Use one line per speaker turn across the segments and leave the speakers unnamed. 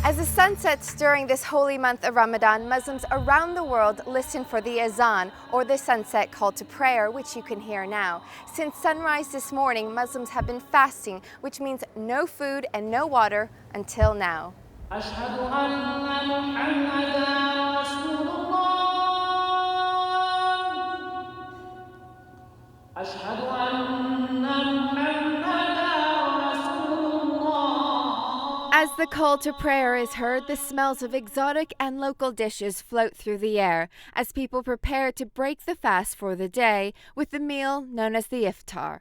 As the sun sets during this holy month of Ramadan, Muslims around the world listen for the azan, or the sunset call to prayer, which you can hear now. Since sunrise this morning, Muslims have been fasting, which means no food and no water until now.
أشهد أن محمدا رسول الله أشهد أن محمدا رسول الله.
As the call to prayer is heard, the smells of exotic and local dishes float through the air as people prepare to break the fast for the day with the meal known as the iftar.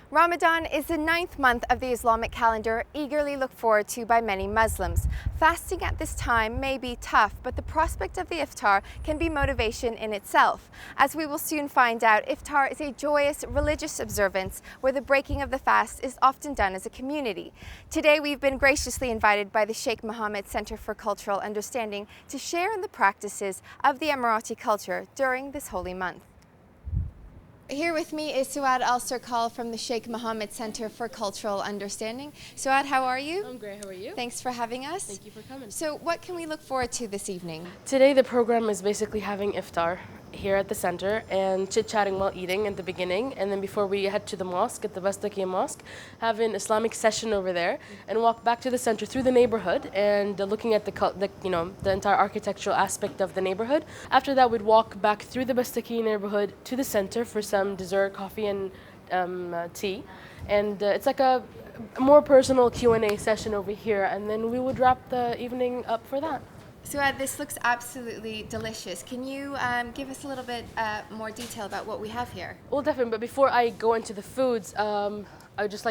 Ramadan is the 9th month of the Islamic calendar, eagerly looked forward to by many Muslims. Fasting at this time may be tough, but the prospect of the iftar can be motivation in itself. As we will soon find out, iftar is a joyous religious observance where the breaking of the fast is often done as a community. Today we've been graciously invited by the Sheikh Mohammed Center for Cultural Understanding to share in the practices of the Emirati culture during this holy month. Here with me is Suad Al-Sarkal from the Sheikh Mohammed Center for Cultural Understanding. Suad, how are you?
I'm great, how are you?
Thanks for having us.
Thank you for coming.
So what can we look forward to this evening?
Today the program is basically having iftar here at the center and chit-chatting while eating at the beginning, and then before we head to the mosque, at the Bastakiya Mosque, have an Islamic session over there and walk back to the center through the neighborhood and looking at the entire architectural aspect of the neighborhood. After that, we'd walk back through the Bastakiya neighborhood to the center for some dessert, coffee and tea, and it's like a more personal Q&A session over here, and then we would wrap the evening up for that.
Suad, this looks absolutely delicious. Can you give us a little bit more detail about what we have here?
Well, definitely, but before I go into the foods, I would just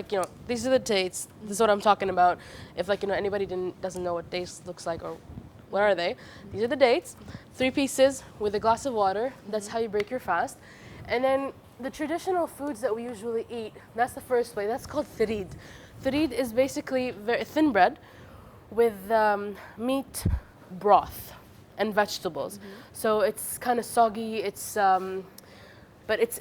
these are the dates. This is what I'm talking about. If anybody doesn't know what dates looks like or what are they, these are the dates. 3 pieces with a glass of water. That's how you break your fast. And then the traditional foods that we usually eat, that's the first way. That's called tharid. Tharid is basically very thin bread with meat, broth and vegetables. So it's kind of soggy, but it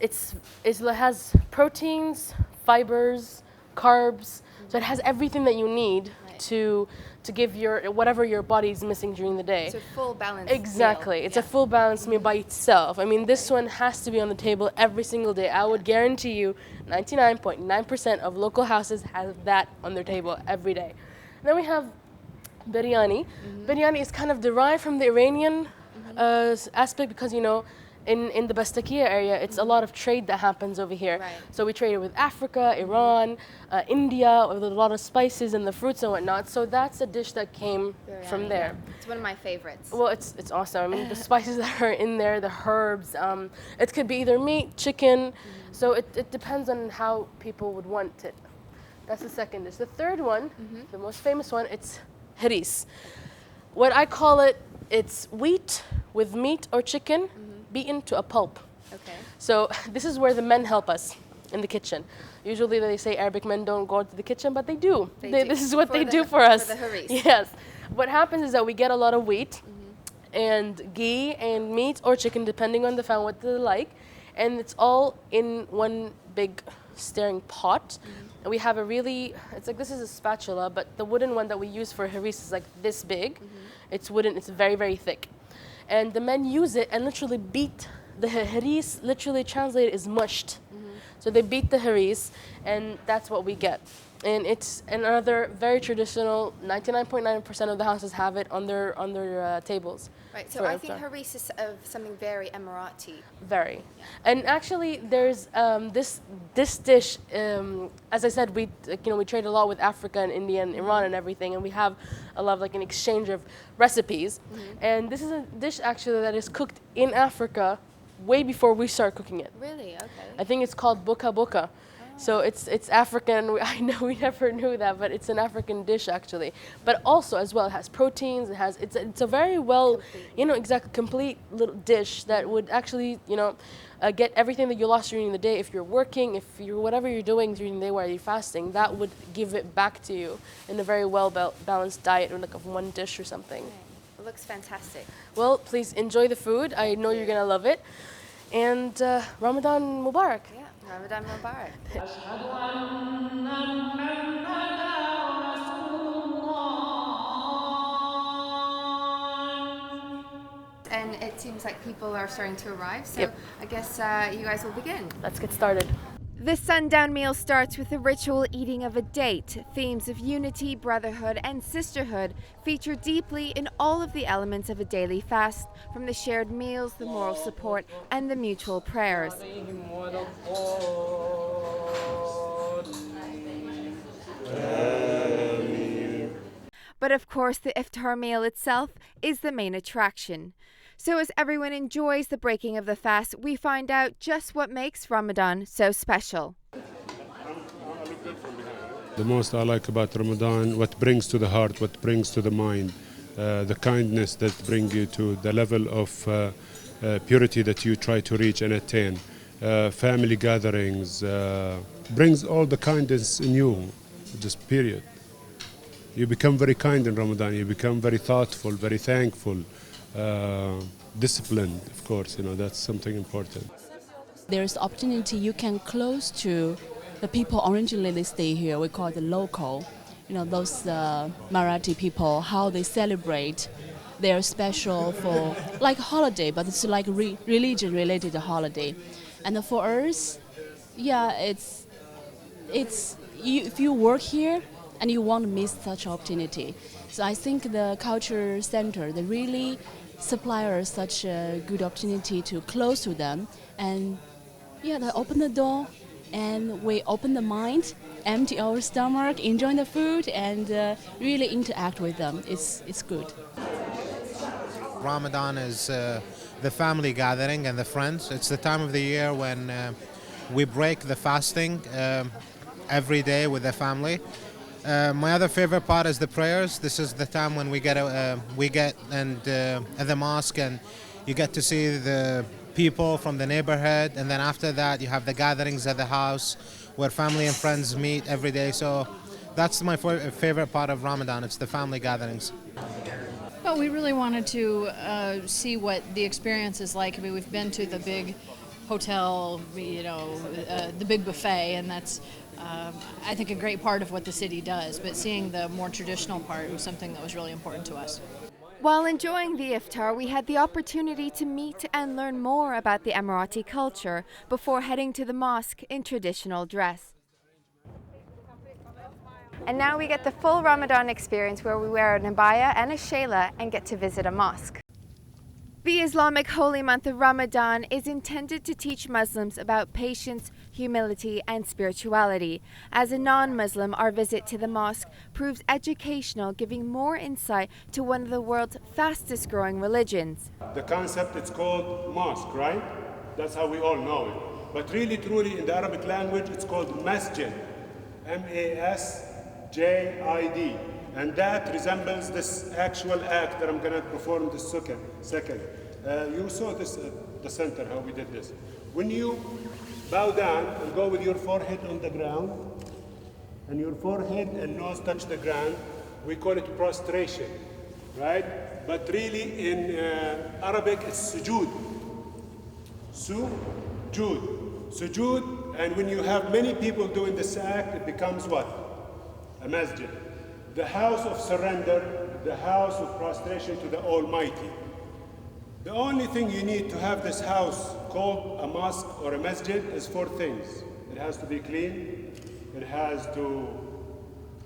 has proteins, fibers, carbs, so it has everything that you need to give whatever your body's missing during the day.
It's a full balanced
Exactly.
meal.
It's a full balanced meal by itself. I mean, this one has to be on the table every single day. I would guarantee you 99.9% of local houses have that on their table every day. And then we have biryani. Biryani is kind of derived from the Iranian aspect because, in the Bastakiya area, it's a lot of trade that happens over here.
Right.
So we trade with Africa, Iran, India, with a lot of spices and the fruits and whatnot. So that's a dish that came from there.
Yeah. It's one of my favorites.
Well, it's awesome. I mean, the spices that are in there, the herbs, it could be either meat, chicken. So it depends on how people would want it. That's the second dish. The third one, the most famous one, it's haris. What I call it, it's wheat with meat or chicken beaten to a pulp.
Okay.
So this is where the men help us in the kitchen. Usually they say Arabic men don't go to the kitchen, but they do.
They do.
This is what they do for
For
us.
the haris.
Yes. What happens is that we get a lot of wheat and ghee and meat or chicken, depending on the family, what they like, and it's all in one big stirring pot. And we have this is a spatula, but the wooden one that we use for haris is like this big. It's wooden, it's very, very thick. And the men use it and literally beat the haris, literally translated is mushed. So they beat the haris, and that's what we get. And it's another very traditional, 99.9% of the houses have it on their tables.
Right, so I think haris is of something very Emirati.
Very. Yeah. And actually there's this dish, as I said, we trade a lot with Africa and India and Iran and everything, and we have a lot of an exchange of recipes. And this is a dish actually that is cooked in Africa way before we start cooking it.
Really? Okay.
I think it's called boka boka. So it's African. I know we never knew that, but it's an African dish actually. But also as well, it has proteins. It's a very well, complete little dish that would actually get everything that you lost during the day. If you're working, if you're whatever you're doing during the day while you're fasting, that would give it back to you in a very well balanced diet, or like of one dish or something.
Right. It looks fantastic.
Well, please enjoy the food. I know you're gonna love it, and Ramadan Mubarak.
Yeah. Ramadan Mubarak.
أشهد أن محمدا رسول الله
and it seems like people are starting to arrive. So
Yep.
I guess you guys will begin.
Let's get started.
The sundown meal starts with the ritual eating of a date. Themes of unity, brotherhood, and sisterhood feature deeply in all of the elements of a daily fast, from the shared meals, the moral support, and the mutual prayers. But of course, the iftar meal itself is the main attraction. So as everyone enjoys the breaking of the fast, we find out just what makes Ramadan so special.
The most I like about Ramadan, what brings to the heart, what brings to the mind, the kindness that brings you to the level of purity that you try to reach and attain. Family gatherings brings all the kindness in you, just period. You become very kind in Ramadan, you become very thoughtful, very thankful, disciplined, of course, that's something important.
There's opportunity you can close to the people originally they stay here. We call it the local. Those Marathi people, how they celebrate. They're special for like holiday, but it's like religion-related holiday. And for us, yeah, it's if you work here and you won't miss such opportunity. So I think the culture center, they really supply us such a good opportunity to close to them. And yeah, they open the door and we open the mind, empty our stomach, enjoy the food, and really interact with them. It's good.
Ramadan is the family gathering and the friends. It's the time of the year when we break the fasting every day with the family. My other favorite part is the prayers. This is the time when we get at the mosque, and you get to see the people from the neighborhood, and then after that you have the gatherings at the house where family and friends meet every day. So that's my favorite part of Ramadan. It's the family gatherings.
Well, we really wanted to see what the experience is like. I mean, we've been to the big hotel, the big buffet, and that's I think a great part of what the city does, but seeing the more traditional part was something that was really important to us.
While enjoying the iftar, we had the opportunity to meet and learn more about the Emirati culture before heading to the mosque in traditional dress. And now we get the full Ramadan experience, where we wear an abaya and a shayla and get to visit a mosque. The Islamic holy month of Ramadan is intended to teach Muslims about patience, humility, and spirituality. As a non-Muslim, our visit to the mosque proves educational, giving more insight to one of the world's fastest growing religions.
The concept, it's called mosque, right? That's how we all know it. But really, truly, in the Arabic language, it's called masjid. M-A-S-J-I-D. And that resembles this actual act that I'm going to perform this second. You saw this at the center, how we did this. When you bow down and go with your forehead on the ground, and your forehead and nose touch the ground, we call it prostration, right? But really in Arabic, it's sujood. Sujood, and when you have many people doing this act, it becomes what? A masjid. The house of surrender, the house of prostration to the Almighty. The only thing you need to have this house called a mosque or a masjid is 4 things. It has to be clean, it has to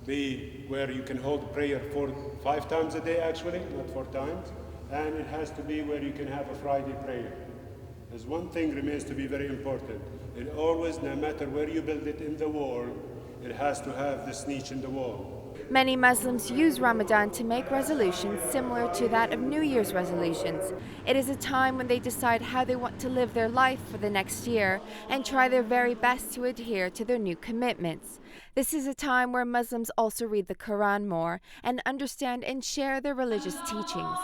be where you can hold prayer 5 times a day actually, not 4 times, and it has to be where you can have a Friday prayer. There's one thing remains to be very important. It always, no matter where you build it in the world, it has to have this niche in the wall.
Many Muslims use Ramadan to make resolutions similar to that of New Year's resolutions. It is a time when they decide how they want to live their life for the next year and try their very best to adhere to their new commitments. This is a time where Muslims also read the Quran more and understand and share their religious teachings.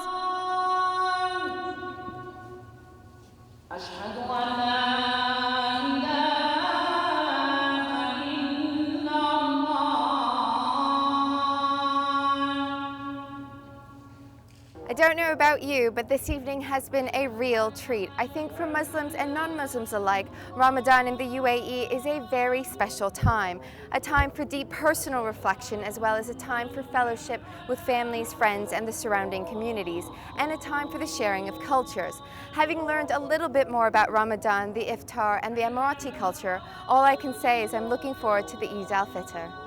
A don't know about you, but this evening has been a real treat. I think for Muslims and non-Muslims alike, Ramadan in the UAE is a very special time. A time for deep personal reflection, as well as a time for fellowship with families, friends, and the surrounding communities, and a time for the sharing of cultures. Having learned a little bit more about Ramadan, the iftar, and the Emirati culture, all I can say is I'm looking forward to the Eid al-Fitr.